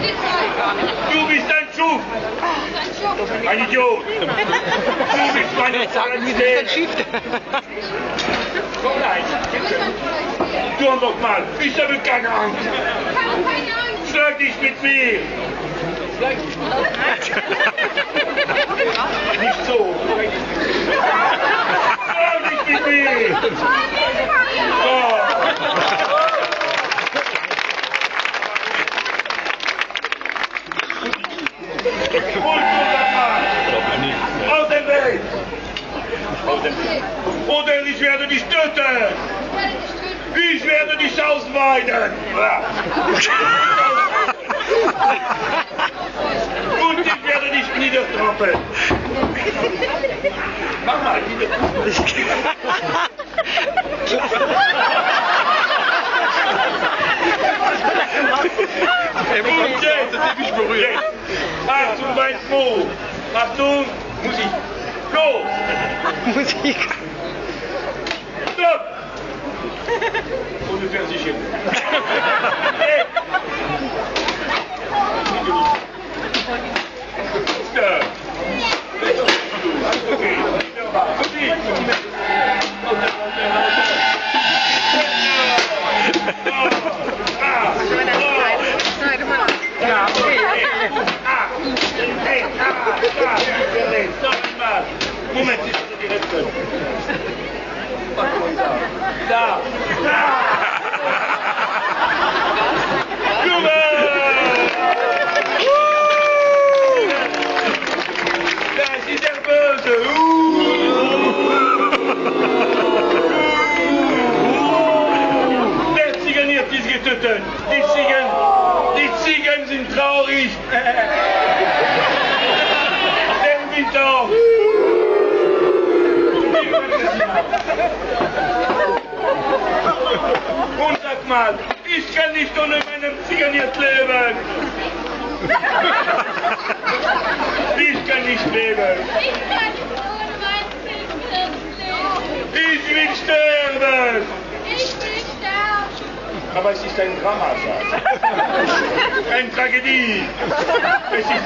Du bist ein Schuft! Ein Idiot! Du bist meine Charaktere! Komm rein! Du doch mal! Ich habe keine Angst! Schlag dich mit mir! Nicht so! Schlag dich mit mir! So! Aus dem Weg! Oder ich werde dich töten! Ich werde dich ausweiden! Und ich werde dich niedertrampeln! Mach mal, Und jetzt! Achtung, mein Mo! Achtung! Musik! Los! Musik! Stopp! Ohne Versicherung. Hey! Stopp! Okay. Musik! Moment, ich muss direkt können. Da! Da! Junge! Das ist der Böse! Der Ziegeniert ist getötet! Die Ziegen sind traurig! Der Winter! Und sag mal, ich kann nicht ohne meinen Ziegeniert leben! Ich kann nicht leben! Ich will sterben! Aber es ist ein Drama, Schatz. Eine Tragödie. Es ist